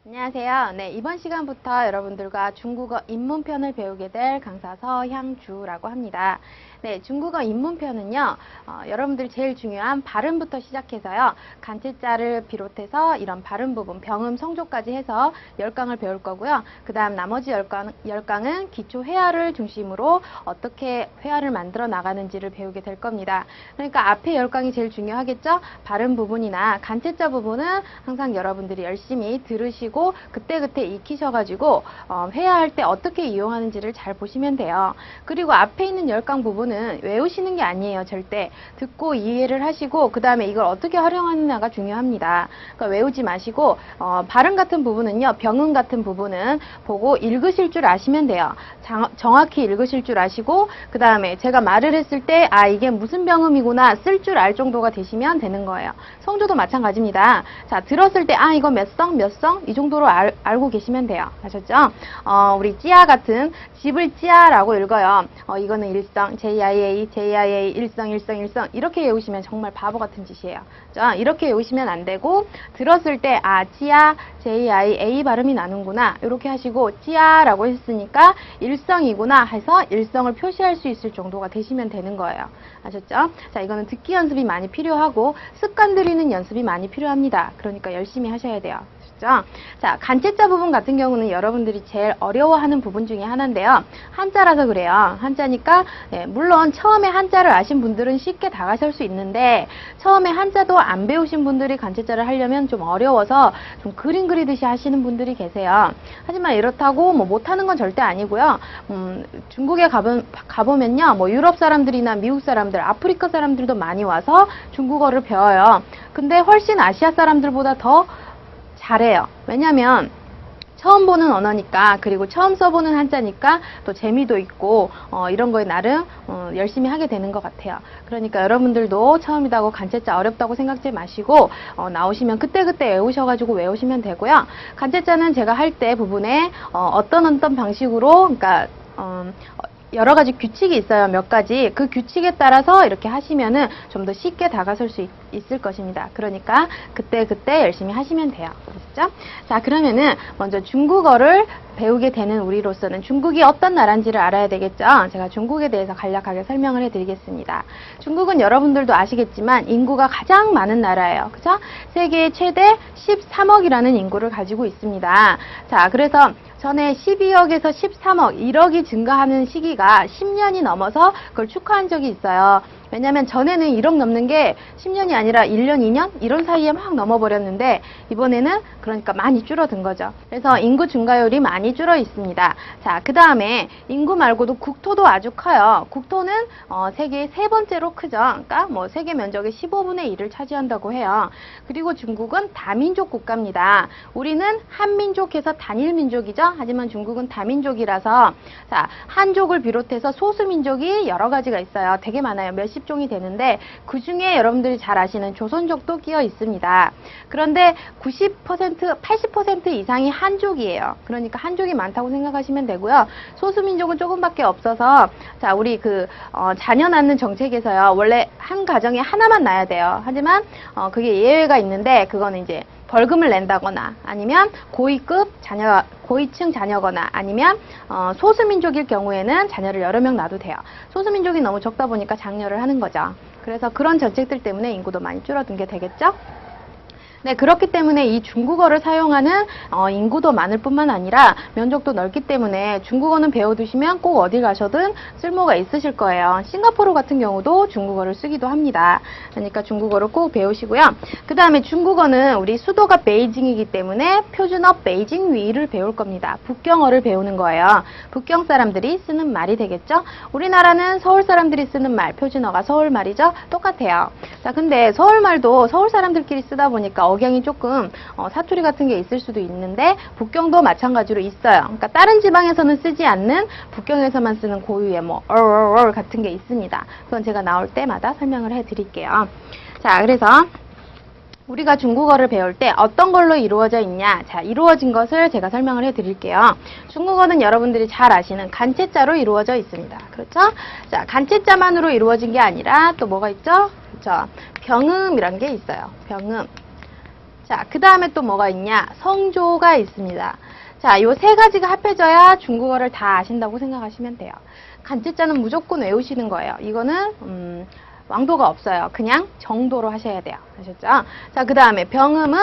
안녕하세요. 네, 이번 시간부터 여러분들과 중국어 입문편을 배우게 될 강사 서향주라고 합니다. 네, 중국어 입문편은요, 여러분들 제일 중요한 발음부터 시작해서요, 간체자를 비롯해서 이런 발음 부분, 병음, 성조까지 해서 10강을 배울 거고요. 그 다음 나머지 10강은 기초 회화를 중심으로 어떻게 회화를 만들어 나가는지를 배우게 될 겁니다. 그러니까 앞에 10강이 제일 중요하겠죠? 발음 부분이나 간체자 부분은 항상 여러분들이 열심히 들으시고 그때그때 익히셔가지고 회화할 때 어떻게 이용하는지를 잘 보시면 돼요. 그리고 앞에 있는 10강 부분은 외우시는 게 아니에요. 절대 듣고 이해를 하시고 그 다음에 이걸 어떻게 활용하느냐가 중요합니다. 그러니까 외우지 마시고 발음 같은 부분은요, 병음 같은 부분은 보고 읽으실 줄 아시면 돼요. 정확히 읽으실 줄 아시고 그 다음에 제가 말을 했을 때 이게 무슨 병음이구나 쓸 줄 알 정도가 되시면 되는 거예요. 성조도 마찬가지입니다. 자, 들었을 때 이거 몇 성 이 정도로 알고 계시면 돼요. 아셨죠? 우리 찌아 같은 집을 찌아라고 읽어요. 이거는 일성, JIA, 일성 이렇게 외우시면 정말 바보 같은 짓이에요. 자, 이렇게 외우시면 안 되고 들었을 때 찌아, JIA 발음이 나는구나 이렇게 하시고 찌아라고 했으니까 일성이구나 해서 일성을 표시할 수 있을 정도가 되시면 되는 거예요. 아셨죠? 자, 이거는 듣기 연습이 많이 필요하고 습관 들이는 연습이 많이 필요합니다. 그러니까 열심히 하셔야 돼요. 자, 간체자 부분 같은 경우는 여러분들이 제일 어려워하는 부분 중에 하나인데요. 한자라서 그래요. 한자니까 물론 처음에 한자를 아신 분들은 쉽게 다가설 수 있는데 처음에 한자도 안 배우신 분들이 간체자를 하려면 좀 어려워서 좀 그림 그리듯이 하시는 분들이 계세요. 하지만 이렇다고 못하는 건 절대 아니고요. 중국에 가보면요. 유럽 사람들이나 미국 사람들, 아프리카 사람들도 많이 와서 중국어를 배워요. 근데 훨씬 아시아 사람들보다 더 잘해요. 왜냐면 처음 보는 언어니까, 그리고 처음 써보는 한자니까 또 재미도 있고 이런 거에 나름 열심히 하게 되는 것 같아요. 그러니까 여러분들도 처음이다고 간체자 어렵다고 생각지 마시고 나오시면 그때그때 외우셔가지고 외우시면 되고요. 간체자는 제가 할 때 부분에 어떤 방식으로, 그러니까 여러 가지 규칙이 있어요. 몇 가지. 그 규칙에 따라서 이렇게 하시면은 좀 더 쉽게 다가설 수 있을 것입니다. 그러니까 그때 열심히 하시면 돼요. 그렇죠? 자, 그러면은 먼저 중국어를 배우게 되는 우리로서는 중국이 어떤 나라인지를 알아야 되겠죠? 제가 중국에 대해서 간략하게 설명을 해드리겠습니다. 중국은 여러분들도 아시겠지만 인구가 가장 많은 나라예요. 그죠? 세계 최대 13억이라는 인구를 가지고 있습니다. 자, 그래서 전에 12억에서 13억, 1억이 증가하는 시기가 10년이 넘어서 그걸 축하한 적이 있어요. 왜냐면 전에는 1억 넘는 게 10년이 아니라 1년, 2년 이런 사이에 막 넘어버렸는데 이번에는 그러니까 많이 줄어든 거죠. 그래서 인구 증가율이 많이 줄어 있습니다. 자, 그 다음에 인구 말고도 국토도 아주 커요. 국토는 세계 세 번째로 크죠. 그러니까 세계 면적의 15분의 1을 차지한다고 해요. 그리고 중국은 다민족 국가입니다. 우리는 한민족해서 단일민족이죠. 하지만 중국은 다민족이라서 자, 한족을 비롯해서 소수민족이 여러 가지가 있어요. 되게 많아요. 몇십 종이 되는데 그 중에 여러분들이 잘 아시는 조선족도 끼어 있습니다. 그런데 90%, 80% 이상이 한족이에요. 그러니까 한족이 많다고 생각하시면 되고요. 소수민족은 조금밖에 없어서 자, 우리 자녀 낳는 정책에서요. 원래 한 가정에 하나만 낳아야 돼요. 하지만 그게 예외가 있는데 그거는 이제 벌금을 낸다거나 아니면 고위층 자녀거나 아니면 소수민족일 경우에는 자녀를 여러 명 낳아도 돼요. 소수민족이 너무 적다 보니까 장려를 하는 거죠. 그래서 그런 정책들 때문에 인구도 많이 줄어든 게 되겠죠? 네, 그렇기 때문에 이 중국어를 사용하는 인구도 많을 뿐만 아니라 면적도 넓기 때문에 중국어는 배워두시면 꼭 어디 가셔든 쓸모가 있으실 거예요. 싱가포르 같은 경우도 중국어를 쓰기도 합니다. 그러니까 중국어를 꼭 배우시고요. 그 다음에 중국어는 우리 수도가 베이징이기 때문에 표준어 베이징 위를 배울 겁니다. 북경어를 배우는 거예요. 북경 사람들이 쓰는 말이 되겠죠? 우리나라는 서울 사람들이 쓰는 말, 표준어가 서울 말이죠? 똑같아요. 자, 근데 서울 말도 서울 사람들끼리 쓰다 보니까 억양이 조금 사투리 같은 게 있을 수도 있는데 북경도 마찬가지로 있어요. 그러니까 다른 지방에서는 쓰지 않는 북경에서만 쓰는 고유의 얼 같은 게 있습니다. 그건 제가 나올 때마다 설명을 해드릴게요. 자, 그래서 우리가 중국어를 배울 때 어떤 걸로 이루어져 있냐? 자, 이루어진 것을 제가 설명을 해드릴게요. 중국어는 여러분들이 잘 아시는 간체자로 이루어져 있습니다. 그렇죠? 자, 간체자만으로 이루어진 게 아니라 또 뭐가 있죠? 그렇죠? 병음이란 게 있어요. 병음. 자, 그 다음에 또 뭐가 있냐? 성조가 있습니다. 자, 요 세 가지가 합해져야 중국어를 다 아신다고 생각하시면 돼요. 간제자는 무조건 외우시는 거예요. 이거는 왕도가 없어요. 그냥 정도로 하셔야 돼요. 아셨죠? 자, 그 다음에 병음은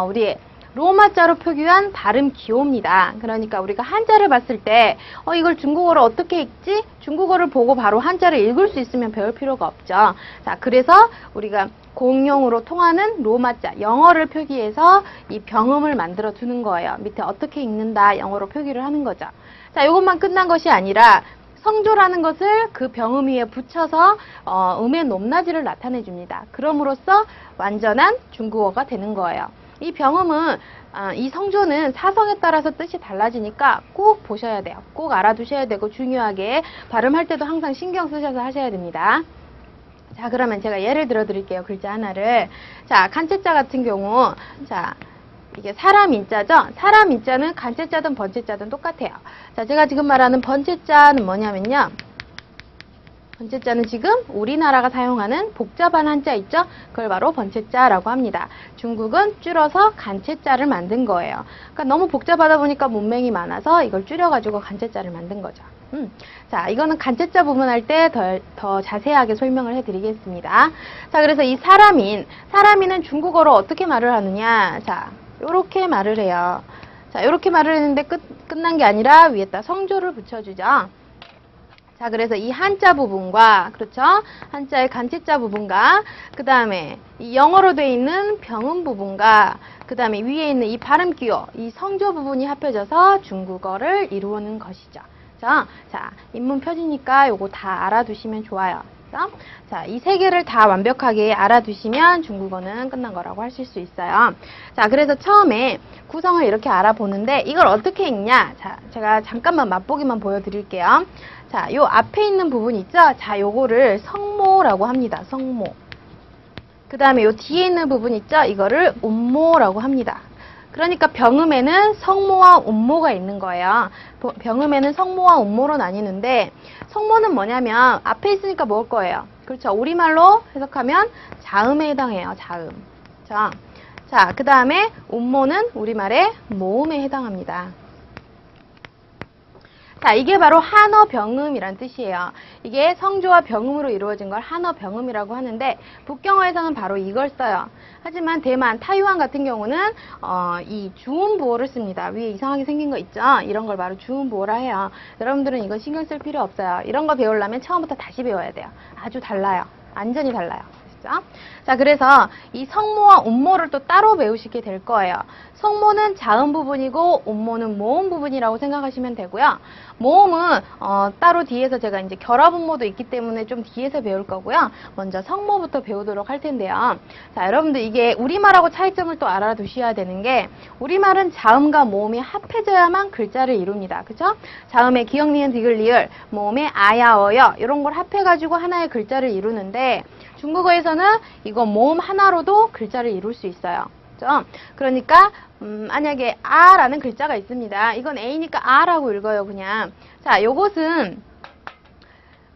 우리 로마자로 표기한 발음 기호입니다. 그러니까 우리가 한자를 봤을 때 이걸 중국어로 어떻게 읽지? 중국어를 보고 바로 한자를 읽을 수 있으면 배울 필요가 없죠. 자, 그래서 우리가 공용으로 통하는 로마자, 영어를 표기해서 이 병음을 만들어 두는 거예요. 밑에 어떻게 읽는다, 영어로 표기를 하는 거죠. 자, 이것만 끝난 것이 아니라 성조라는 것을 그 병음 위에 붙여서 음의 높낮이를 나타내 줍니다. 그럼으로써 완전한 중국어가 되는 거예요. 이 병음은 이 성조는 사성에 따라서 뜻이 달라지니까 꼭 보셔야 돼요. 꼭 알아두셔야 되고 중요하게 발음할 때도 항상 신경 쓰셔서 하셔야 됩니다. 자, 그러면 제가 예를 들어 드릴게요. 글자 하나를. 자, 간체자 같은 경우, 자, 이게 사람 인자죠? 사람 인자는 간체자든 번체자든 똑같아요. 자, 제가 지금 말하는 번체자는 뭐냐면요. 번체자는 지금 우리나라가 사용하는 복잡한 한자 있죠? 그걸 바로 번체자라고 합니다. 중국은 줄여서 간체자를 만든 거예요. 그러니까 너무 복잡하다 보니까 문맹이 많아서 이걸 줄여가지고 간체자를 만든 거죠. 자, 이거는 간체자 부분할 때 더 자세하게 설명을 해드리겠습니다. 자, 그래서 이 사람인은 중국어로 어떻게 말을 하느냐? 자, 요렇게 말을 해요. 자, 요렇게 말을 했는데 끝난 게 아니라 위에다 성조를 붙여주죠. 자, 그래서 이 한자 부분과, 그렇죠? 한자의 간체자 부분과, 그 다음에 이 영어로 되어 있는 병음 부분과, 그 다음에 위에 있는 이 발음 기호, 이 성조 부분이 합해져서 중국어를 이루는 것이죠. 자, 인문 표지니까 요거 다 알아두시면 좋아요. 자, 이 세 개를 다 완벽하게 알아두시면 중국어는 끝난 거라고 하실 수 있어요. 자, 그래서 처음에 구성을 이렇게 알아보는데 이걸 어떻게 읽냐? 자, 제가 잠깐만 맛보기만 보여드릴게요. 자, 요 앞에 있는 부분 있죠? 자, 요거를 성모라고 합니다. 성모. 그 다음에 요 뒤에 있는 부분 있죠? 이거를 운모라고 합니다. 그러니까 병음에는 성모와 운모가 있는 거예요. 병음에는 성모와 운모로 나뉘는데 성모는 뭐냐면 앞에 있으니까 먹을 거예요. 그렇죠? 우리말로 해석하면 자음에 해당해요. 자음. 자, 그 다음에 운모는 우리말의 모음에 해당합니다. 자, 이게 바로 한어병음이란 뜻이에요. 이게 성조와 병음으로 이루어진 걸 한어병음이라고 하는데 북경어에서는 바로 이걸 써요. 하지만 대만, 타이완 같은 경우는 이 주음보어를 씁니다. 위에 이상하게 생긴 거 있죠? 이런 걸 바로 주음보어라 해요. 여러분들은 이건 신경 쓸 필요 없어요. 이런 거 배우려면 처음부터 다시 배워야 돼요. 아주 달라요. 완전히 달라요. 자, 그래서 이 성모와 운모를 또 따로 배우시게 될 거예요. 성모는 자음 부분이고 운모는 모음 부분이라고 생각하시면 되고요. 모음은 따로 뒤에서 제가 이제 결합 운모도 있기 때문에 좀 뒤에서 배울 거고요. 먼저 성모부터 배우도록 할 텐데요. 자, 여러분들 이게 우리말하고 차이점을 또 알아두셔야 되는 게 우리말은 자음과 모음이 합해져야만 글자를 이룹니다. 그죠? 자음의 기역, 니은, 디귿, 리을, 모음의 아야, 어여 이런 걸 합해가지고 하나의 글자를 이루는데 중국어에서는 이거 모음 하나로도 글자를 이룰 수 있어요. 그렇죠? 그러니까 만약에 아라는 글자가 있습니다. 이건 A니까 아라고 읽어요, 그냥. 자, 요것은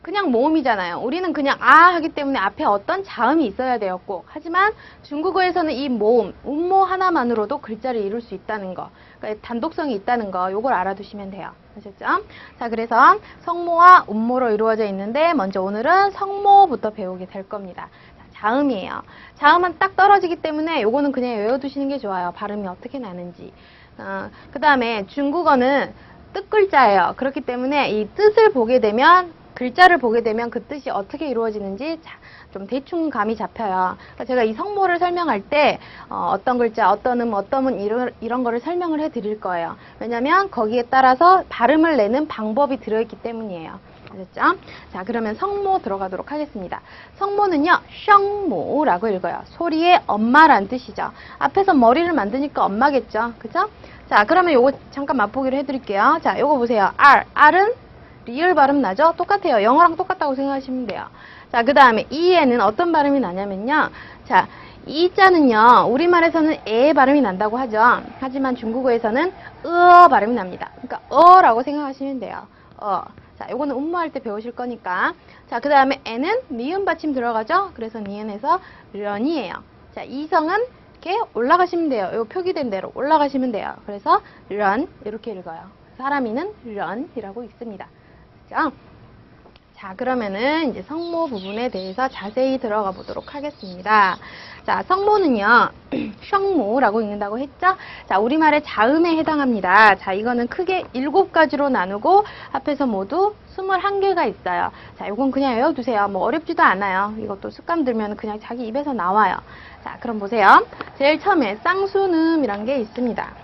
그냥 모음이잖아요. 우리는 그냥 아 하기 때문에 앞에 어떤 자음이 있어야 되었고, 하지만 중국어에서는 이 모음, 운모 하나만으로도 글자를 이룰 수 있다는 거, 그러니까 단독성이 있다는 거, 요걸 알아두시면 돼요. 아셨죠? 자, 그래서 성모와 운모로 이루어져 있는데 먼저 오늘은 성모부터 배우게 될 겁니다. 자음이에요. 자음은 딱 떨어지기 때문에 요거는 그냥 외워두시는 게 좋아요. 발음이 어떻게 나는지. 그 다음에 중국어는 뜻글자예요. 그렇기 때문에 이 뜻을 보게 되면 글자를 보게 되면 그 뜻이 어떻게 이루어지는지 좀 대충 감이 잡혀요. 그러니까 제가 이 성모를 설명할 때 어떤 글자, 어떤 어떤 이런 거를 설명을 해드릴 거예요. 왜냐면 거기에 따라서 발음을 내는 방법이 들어있기 때문이에요. 아셨죠? 자, 그러면 성모 들어가도록 하겠습니다. 성모는요, 셩모라고 읽어요. 소리의 엄마란 뜻이죠. 앞에서 머리를 만드니까 엄마겠죠. 그죠? 자, 그러면 요거 잠깐 맛보기로 해드릴게요. 자, 요거 보세요. R은 리을 발음 나죠? 똑같아요. 영어랑 똑같다고 생각하시면 돼요. 자, 그 다음에 E에는 어떤 발음이 나냐면요. 자, 이 자는요, 우리말에서는 에 발음이 난다고 하죠. 하지만 중국어에서는 발음이 납니다. 그러니까 라고 생각하시면 돼요. 자, 요거는 음모할 때 배우실 거니까. 자, 그 다음에 에는 니은 받침 들어가죠? 그래서 니은에서 련이에요. 자, 이성은 이렇게 올라가시면 돼요. 요 표기된 대로 올라가시면 돼요. 그래서 run 이렇게 읽어요. 사람이는 run이라고 읽습니다. 그죠? 자, 그러면은 이제 성모 부분에 대해서 자세히 들어가 보도록 하겠습니다. 자, 성모는요, 성모라고 읽는다고 했죠? 자, 우리말의 자음에 해당합니다. 자, 이거는 크게 7가지로 나누고 합해서 모두 21개가 있어요. 자, 이건 그냥 외워두세요. 뭐 어렵지도 않아요. 이것도 습관 들면 그냥 자기 입에서 나와요. 자, 그럼 보세요. 제일 처음에 쌍수음이란 게 있습니다.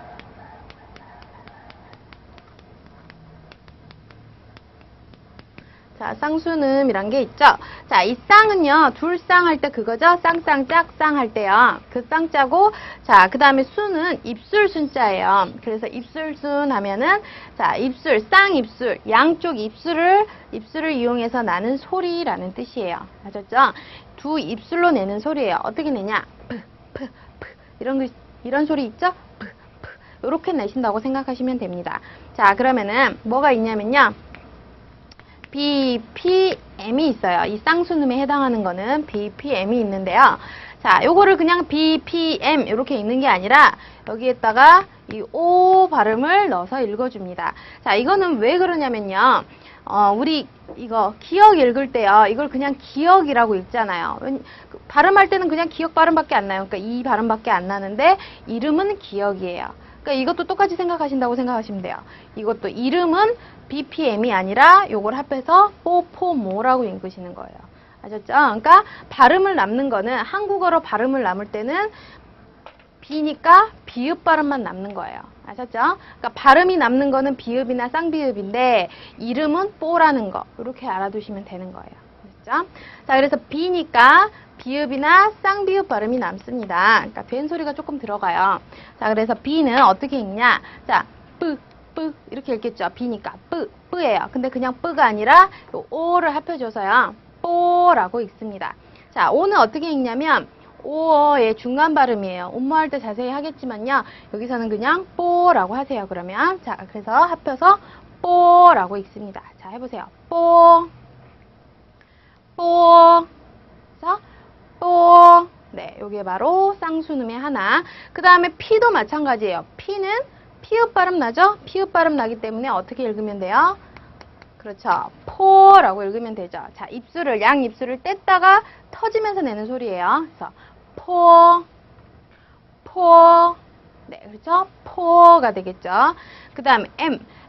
자, 쌍수음이란 게 있죠. 자, 이 쌍은요, 둘쌍 할 때 그거죠. 쌍쌍, 짝쌍 할 때요. 그 쌍자고, 자, 그 다음에 수는 입술 순자예요. 그래서 입술순 하면은, 자, 입술, 쌍입술, 양쪽 입술을 이용해서 나는 소리라는 뜻이에요. 아셨죠? 두 입술로 내는 소리예요. 어떻게 내냐? 이런 소리 있죠? 이렇게 내신다고 생각하시면 됩니다. 자, 그러면은, 뭐가 있냐면요. BPM이 있어요. 이 쌍수음에 해당하는 거는 BPM이 있는데요. 자, 요거를 그냥 BPM 이렇게 읽는 게 아니라 여기에다가 이 O 발음을 넣어서 읽어줍니다. 자, 이거는 왜 그러냐면요. 우리 이거 기억 읽을 때요. 이걸 그냥 기억이라고 읽잖아요. 발음할 때는 그냥 기억 발음밖에 안 나요. 그러니까 이 발음밖에 안 나는데 이름은 기억이에요. 그러니까 이것도 똑같이 생각하신다고 생각하시면 돼요. 이것도 이름은 BPM이 아니라 요걸 합해서 뽀포모라고 읽으시는 거예요. 아셨죠? 그러니까 발음을 남는 거는 한국어로 발음을 남을 때는 B니까 비읍 발음만 남는 거예요. 아셨죠? 그러니까 발음이 남는 거는 비읍이나 쌍비읍인데 이름은 뽀라는 거. 이렇게 알아두시면 되는 거예요. 아셨죠? 자, 그래서 B니까 비읍이나 쌍비읍 발음이 남습니다. 그러니까 된 소리가 조금 들어가요. 자, 그래서 B는 어떻게 읽냐? 자, 뿌 이렇게 읽겠죠. B니까 뿌예요. 근데 그냥 뿌가 아니라 요 O를 합해줘서요. 뽀라고 읽습니다. 자, O는 어떻게 읽냐면 오어의 중간 발음이에요. 음모할 때 자세히 하겠지만요. 여기서는 그냥 뽀라고 하세요. 그러면 자, 그래서 합해서 뽀라고 읽습니다. 자, 해보세요. 뽀. 그래서 뽀. 네, 요게 바로 쌍수음의 하나. 그 다음에 P도 마찬가지예요. P는 피읍 발음 나죠? 피읍 발음 나기 때문에 어떻게 읽으면 돼요? 그렇죠. 포라고 읽으면 되죠. 자, 양 입술을 뗐다가 터지면서 내는 소리예요. 그래서 포. 네, 그렇죠? 포가 되겠죠. 그 다음에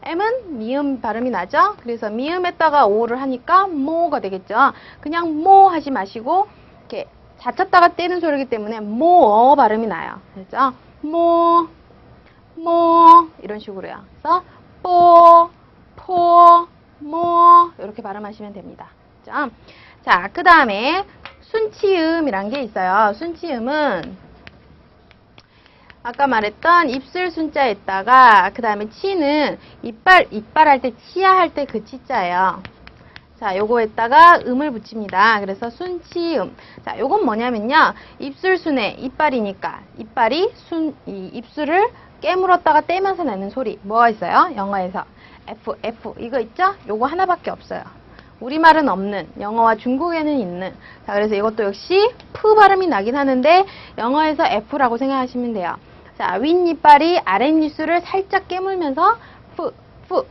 M은 미음 발음이 나죠? 그래서 미음에다가 오를 하니까 모가 되겠죠. 그냥 모 하지 마시고 이렇게 닫혔다가 떼는 소리이기 때문에 모어 발음이 나요. 그렇죠? 모 이런 식으로요. 그래서 모 이렇게 발음하시면 됩니다. 그렇죠? 자, 그 다음에 순치음이란 게 있어요. 순치음은 아까 말했던 입술 순자에다가 그 다음에 치는 이빨 할 때 치아 할 때 그 치자예요. 자, 요거에다가 음을 붙입니다. 그래서 순치음. 자, 요건 뭐냐면요. 입술순에 이빨이니까 이빨이 이 입술을 깨물었다가 떼면서 내는 소리. 뭐가 있어요? 영어에서 F 이거 있죠? 요거 하나밖에 없어요. 우리말은 없는, 영어와 중국에는 있는. 자, 그래서 이것도 역시 푸 발음이 나긴 하는데 영어에서 F라고 생각하시면 돼요. 자, 윗이빨이 아랫입술을 살짝 깨물면서 푸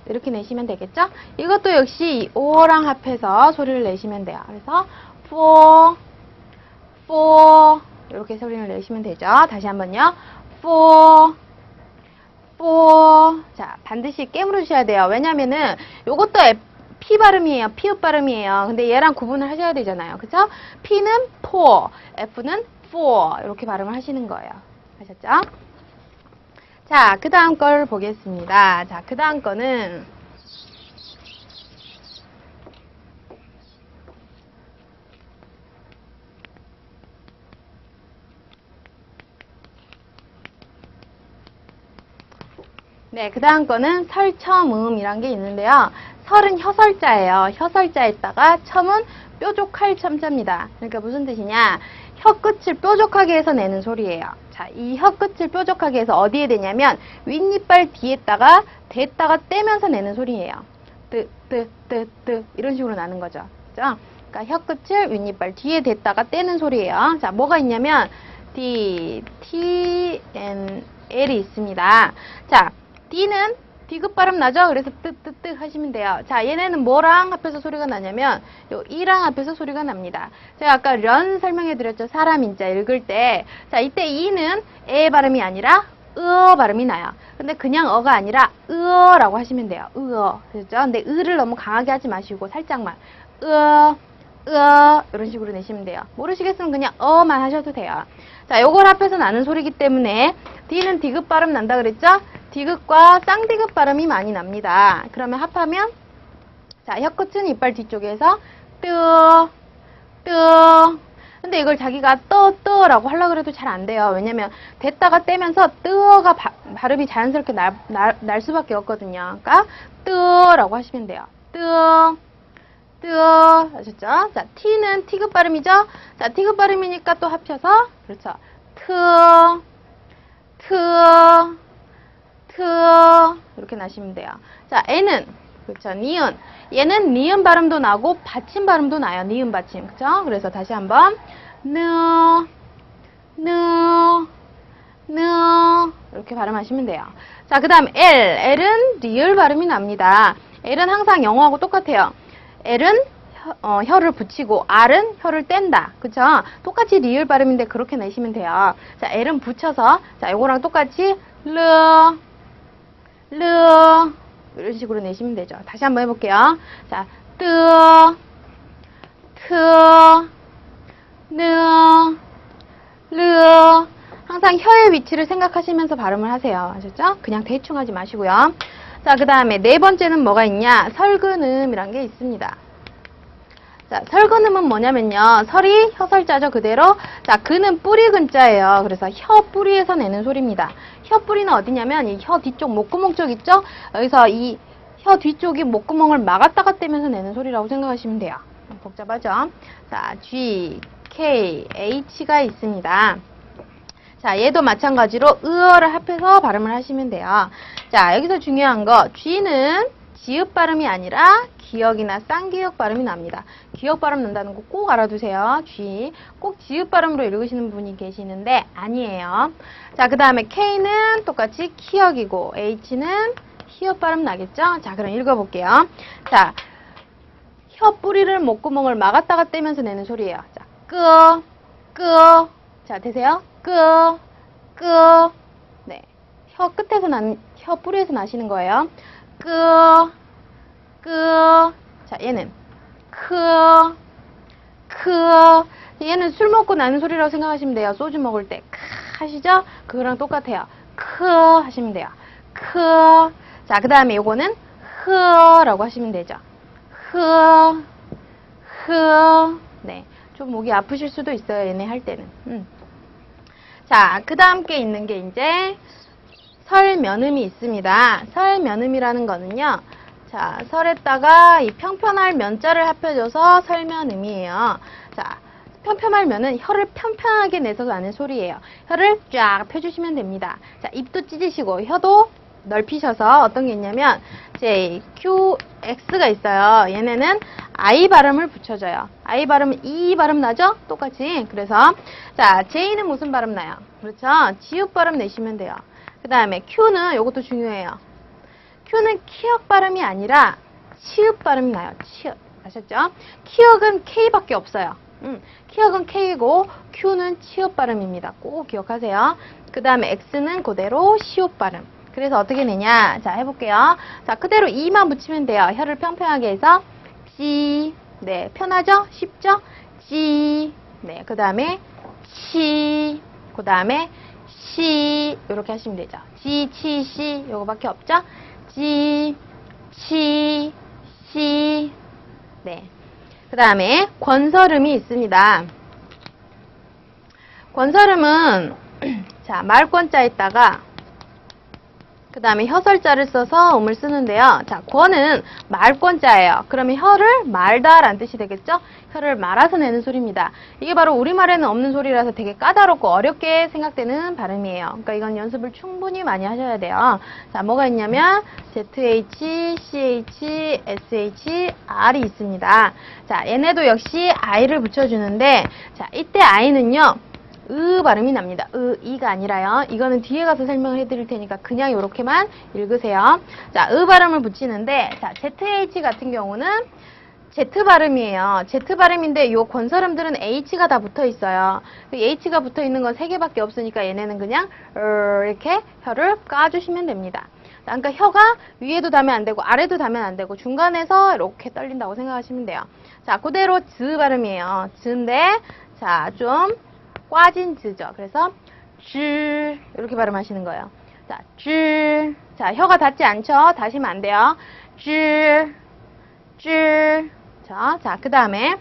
이렇게 내시면 되겠죠? 이것도 역시 이 오어랑 합해서 소리를 내시면 돼요. 그래서 포 이렇게 소리를 내시면 되죠. 다시 한번요. 포. 자, 반드시 깨물어 주셔야 돼요. 왜냐면은 요것도 P 발음이에요. 피읍 발음이에요. 근데 얘랑 구분을 하셔야 되잖아요. 그쵸? P는 포, F는 포 이렇게 발음을 하시는 거예요. 아셨죠? 자, 그 다음 걸 보겠습니다. 자, 그 다음 거는 네, 그 다음 거는 설첨음이란 게 있는데요. 설은 혀설자예요. 혀설자에다가 첨은 뾰족할 첨자입니다. 그러니까 무슨 뜻이냐? 혀끝을 뾰족하게 해서 내는 소리예요. 자, 이 혀끝을 뾰족하게 해서 어디에 대냐면 윗니빨 뒤에다가 댔다가 떼면서 내는 소리예요. 이런 식으로 나는 거죠. 그죠? 그러니까 혀끝을 윗니빨 뒤에 댔다가 떼는 소리예요. 자, 뭐가 있냐면 D, T, N, L이 있습니다. 자, D는 디귿 발음 나죠? 그래서 뜨뜨뜨 하시면 돼요. 자, 얘네는 뭐랑 합해서 소리가 나냐면 요 이랑 합해서 소리가 납니다. 제가 아까 련 설명해 드렸죠. 사람 인자 읽을 때. 자, 이때 이는 에 발음이 아니라 발음이 나요. 근데 그냥 어가 아니라 라고 하시면 돼요. 그렇죠? 근데 으를 너무 강하게 하지 마시고 살짝만 이런 식으로 내시면 돼요. 모르시겠으면 그냥 어만 하셔도 돼요. 자, 요걸 합해서 나는 소리이기 때문에 D는 디귿 발음 난다 그랬죠? 디귿과 쌍디귿 발음이 많이 납니다. 그러면 합하면 자, 혀 끝은 이빨 뒤쪽에서 근데 이걸 자기가 떠라고 하려고 해도 잘 안 돼요. 왜냐면 됐다가 떼면서 뜨어가 발음이 자연스럽게 날 수밖에 없거든요. 그러니까 뜨라고 하시면 돼요. 아셨죠? 자, T는 T귿 발음이죠? 자, T귿 발음이니까 또 합쳐서 그렇죠. 이렇게 나시면 돼요. 자, N은 그렇죠. 니은. 얘는 니은 발음도 나고 받침 발음도 나요. 니은 받침. 그렇죠? 그래서 다시 한번 이렇게 발음하시면 돼요. 자, 그다음 L은 리을 발음이 납니다. L은 항상 영어하고 똑같아요. L은 혀를 붙이고 R은 혀를 뗀다. 그쵸? 똑같이 리을 발음인데 그렇게 내시면 돼요. 자, L은 붙여서 자, 요거랑 똑같이 이런 식으로 내시면 되죠. 다시 한번 해볼게요. 자, 항상 혀의 위치를 생각하시면서 발음을 하세요. 아셨죠? 그냥 대충 하지 마시고요. 자, 그 다음에 네 번째는 뭐가 있냐? 설근음이란 게 있습니다. 자, 설근음은 뭐냐면요. 설이 혀설자죠, 그대로. 자, 근은 뿌리 근자예요. 그래서 혀 뿌리에서 내는 소리입니다. 혀 뿌리는 어디냐면 이 혀 뒤쪽 목구멍 쪽 있죠? 여기서 이 혀 뒤쪽이 목구멍을 막았다가 떼면서 내는 소리라고 생각하시면 돼요. 복잡하죠? 자, G, K, H가 있습니다. 자, 얘도 마찬가지로 으어를 합해서 발음을 하시면 돼요. 자, 여기서 중요한 거 G는 지읒 발음이 아니라 기역이나 쌍기역 발음이 납니다. 기역 발음 난다는 거 꼭 알아두세요. G. 꼭 지읒 발음으로 읽으시는 분이 계시는데 아니에요. 자, 그 다음에 K는 똑같이 키역이고 H는 히읗 발음 나겠죠? 자, 그럼 읽어볼게요. 자, 혀 뿌리를 목구멍을 막았다가 떼면서 내는 소리예요. 자, 자, 되세요? 네. 혀 끝에서 혀 뿌리에서 나시는 거예요. 자, 얘는 얘는 술 먹고 나는 소리라고 생각하시면 돼요. 소주 먹을 때 하시죠? 그거랑 똑같아요. 하시면 돼요. 자, 그 다음에 요거는 라고 하시면 되죠. 네. 좀 목이 아프실 수도 있어요. 얘네 할 때는. 자, 그 다음 게 있는 게 이제 설면음이 있습니다. 설면음이라는 거는요. 자, 설에다가 이 평편할 면자를 합해줘서 설면음이에요. 자, 평편할 면은 혀를 평평하게 내서 나는 소리예요. 혀를 쫙 펴주시면 됩니다. 자, 입도 찢으시고 혀도 넓히셔서 어떤 게 있냐면 J, Q, X가 있어요. 얘네는 I 발음을 붙여줘요. I 발음은 E 발음 나죠? 똑같이. 그래서 자, J는 무슨 발음 나요? 그렇죠? 지읒 발음 내시면 돼요. 그 다음에 Q는 이것도 중요해요. Q는 키역 발음이 아니라 치읒 발음이 나요. 치읒. 아셨죠? 키역은 K밖에 없어요. 키역은 K고 Q는 치읒 발음입니다. 꼭 기억하세요. 그 다음에 X는 그대로 시읒 발음. 그래서 어떻게 내냐? 자, 해볼게요. 자, 그대로 E만 붙이면 돼요. 혀를 평평하게 해서 G. 네, 편하죠? 쉽죠? G. 네, 그 다음에 치. 그 다음에 시. 이렇게 하시면 되죠. G, 치, 시. 요거밖에 없죠? G, 치, 시. 네. 그 다음에 권설음이 있습니다. 권설음은 자, 말권자에다가 그 다음에 혀설자를 써서 음을 쓰는데요. 자, 권은 말권자예요. 그러면 혀를 말다 라는 뜻이 되겠죠? 혀를 말아서 내는 소리입니다. 이게 바로 우리말에는 없는 소리라서 되게 까다롭고 어렵게 생각되는 발음이에요. 그러니까 이건 연습을 충분히 많이 하셔야 돼요. 자, 뭐가 있냐면 ZH, CH, SH, R이 있습니다. 자, 얘네도 역시 I를 붙여주는데 자, 이때 I는요. 발음이 납니다. 이가 아니라요. 이거는 뒤에 가서 설명을 해드릴 테니까 그냥 이렇게만 읽으세요. 자, 발음을 붙이는데, 자, ZH 같은 경우는 Z 발음이에요. Z 발음인데 요 권설음들은 H가 다 붙어 있어요. H가 붙어 있는 건 3개밖에 없으니까 얘네는 그냥 이렇게 혀를 까주시면 됩니다. 그러니까 혀가 위에도 닿으면 안 되고 아래도 닿으면 안 되고 중간에서 이렇게 떨린다고 생각하시면 돼요. 자, 그대로 즈 발음이에요. 즈인데 자, 좀 꽈진 즈죠. 그래서 즈 이렇게 발음하시는 거예요. 자, 즈. 자, 혀가 닿지 않죠? 닿으시면 안 돼요. 즈. 즈. 자, 그 다음에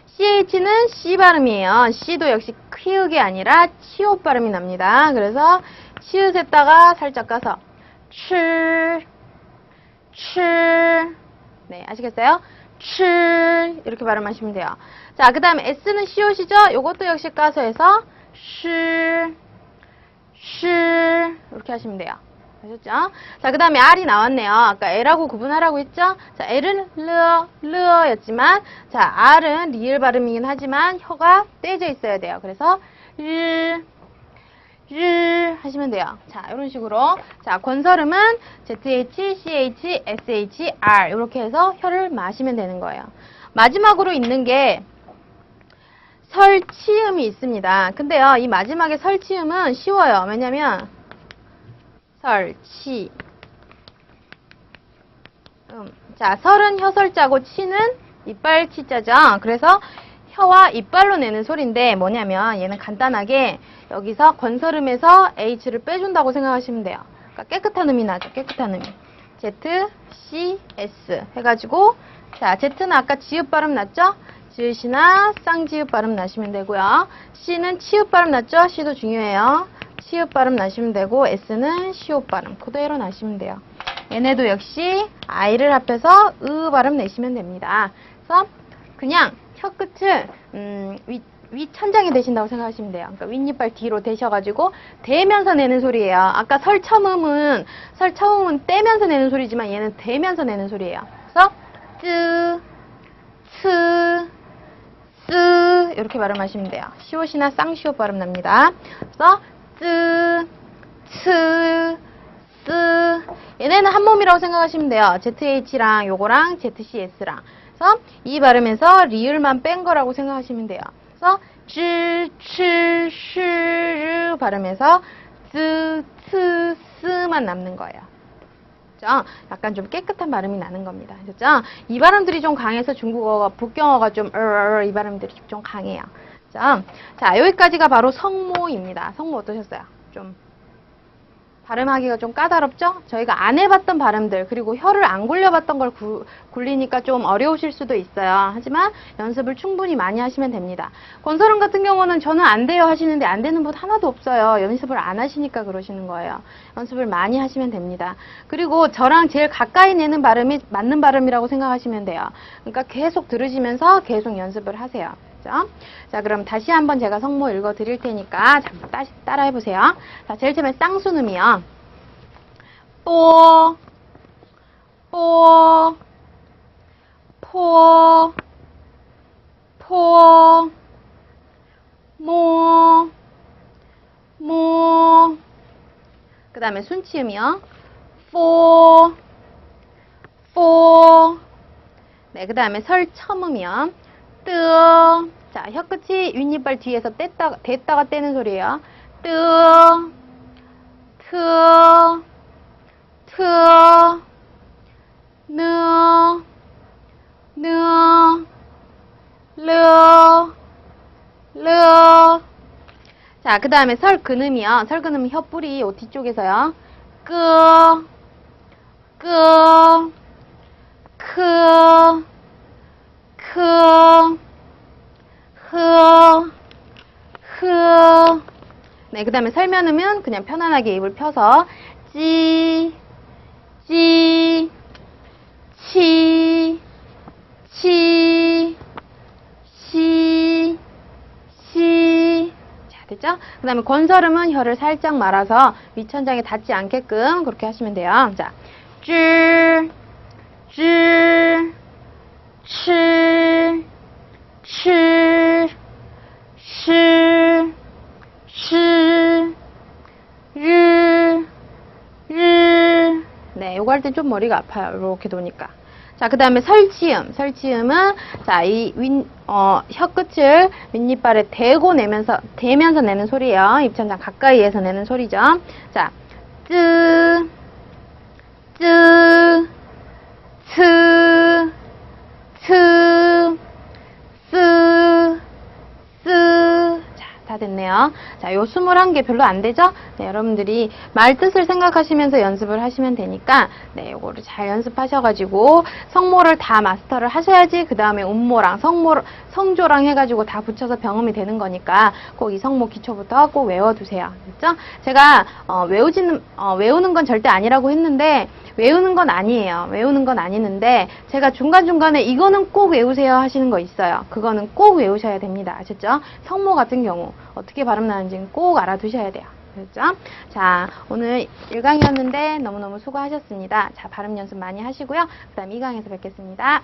CH는 C 발음이에요. C도 역시 키읔이 아니라 치읓 발음이 납니다. 그래서 치읓에다가 살짝 가서 칠, 칠. 네, 아시겠어요? 칠 이렇게 발음하시면 돼요. 자, 그 다음에 S는 시옷이죠? 요것도 역시 까서 해서 실, 실 이렇게 하시면 돼요. 아셨죠? 자, 그 다음에 R이 나왔네요. 아까 L하고 구분하라고 했죠? 자, L은 르였지만, 자, R은 리을 발음이긴 하지만 혀가 떼져 있어야 돼요. 그래서 르 하시면 돼요. 자, 이런 식으로. 자, 권설음은 ZH, CH, SH, R 이렇게 해서 혀를 마시면 되는 거예요. 마지막으로 있는 게 설치음이 있습니다. 근데요, 이 마지막에 설치음은 쉬워요. 왜냐면 설치. 자, 설은 혀설자고 치는 이빨 치자죠. 그래서 혀와 이빨로 내는 소리인데 뭐냐면 얘는 간단하게 여기서 권설음에서 H를 빼준다고 생각하시면 돼요. 그러니까 깨끗한 음이 나죠. 깨끗한 음이. Z, C, S 해가지고 자, Z는 아까 지읒 발음 났죠? 지읒이나 쌍지읒 발음 나시면 되고요. C는 치읒 발음 났죠? C도 중요해요. 치읒 발음 나시면 되고 S는 시옷 발음 그대로 나시면 돼요. 얘네도 역시 I를 합해서 발음 내시면 됩니다. 그래서 그냥 혀 끝을 위 천장이 되신다고 생각하시면 돼요. 그러니까 윗니빨 뒤로 대셔가지고 대면서 내는 소리예요. 아까 설첨음은 떼면서 내는 소리지만 얘는 대면서 내는 소리예요. 그래서 쯔, 츠, 쓰 이렇게 발음하시면 돼요. 시옷이나 쌍시옷 발음 납니다. 그래서 쯔, 츠, 쓰 얘네는 한 몸이라고 생각하시면 돼요. ZH랑 요거랑 ZCS랑 그래서 이 발음에서 리을만 뺀 거라고 생각하시면 돼요. 그래서 즈, 츠, 시, 르 발음에서 즈, 츠, 스만 남는 거예요. 그렇죠? 약간 좀 깨끗한 발음이 나는 겁니다. 그렇죠? 이 발음들이 좀 강해서 중국어가 북경어가 좀 이 발음들이 좀 강해요. 그렇죠? 자, 여기까지가 바로 성모입니다. 성모 어떠셨어요? 좀 발음하기가 좀 까다롭죠? 저희가 안 해봤던 발음들 그리고 혀를 안 굴려봤던 걸 굴리니까 좀 어려우실 수도 있어요. 하지만 연습을 충분히 많이 하시면 됩니다. 권설음 같은 경우는 저는 안 돼요 하시는데 안 되는 분 하나도 없어요. 연습을 안 하시니까 그러시는 거예요. 연습을 많이 하시면 됩니다. 그리고 저랑 제일 가까이 내는 발음이 맞는 발음이라고 생각하시면 돼요. 그러니까 계속 들으시면서 계속 연습을 하세요. 자, 그럼 다시 한번 제가 성모 읽어 드릴 테니까 잠깐 따라 해보세요. 자, 제일 처음에 쌍순음이요. 뽀, 뽀, 포, 포, 모, 모. 그 다음에 순치음이요. 포, 포. 네, 그 다음에 설첨음이요. 뜨. 자, 혀끝이 윗니빨 뒤에서 댔다가 떼는 소리예요. 뜨, 트, 트, 느, 느, 르, 르. 자, 그 다음에 설근음이요. 설근음은 혀뿌리 요 뒤쪽에서요. 끄, 끄, 크, 크, 흐, 흐. 네, 그 다음에 설면음은 그냥 편안하게 입을 펴서 찌, 찌, 치, 치, 시, 시. 자, 됐죠? 그 다음에 권설음은 혀를 살짝 말아서 윗천장에 닿지 않게끔 그렇게 하시면 돼요. 자, 쯔, 쯔, 치, 치, 시, 시, 르, 르. 네, 요거 할 때 좀 머리가 아파요. 이렇게 도니까. 자, 그 다음에 설치음. 설치음은, 자, 혀 끝을 윗니빨에 대면서 내는 소리예요. 입천장 가까이에서 내는 소리죠. 자, 쯔, 쯔, 츠, 츠, 쓰, 쓰. 자, 다 됐네요. 자, 요 21개 별로 안 되죠? 네, 여러분들이 말 뜻을 생각하시면서 연습을 하시면 되니까, 네, 요거를 잘 연습하셔가지고, 성모를 다 마스터를 하셔야지, 그 다음에 음모랑 성조랑 해가지고 다 붙여서 병음이 되는 거니까, 꼭 이 성모 기초부터 꼭 외워두세요. 됐죠? 제가, 외우는 건 절대 아니라고 했는데, 외우는 건 아니에요. 외우는 건 아니는데 제가 중간중간에 이거는 꼭 외우세요 하시는 거 있어요. 그거는 꼭 외우셔야 됩니다. 아셨죠? 성모 같은 경우 어떻게 발음 나는지는 꼭 알아두셔야 돼요. 그렇죠? 자, 오늘 1강이었는데 너무너무 수고하셨습니다. 자, 발음 연습 많이 하시고요. 그 다음 2강에서 뵙겠습니다.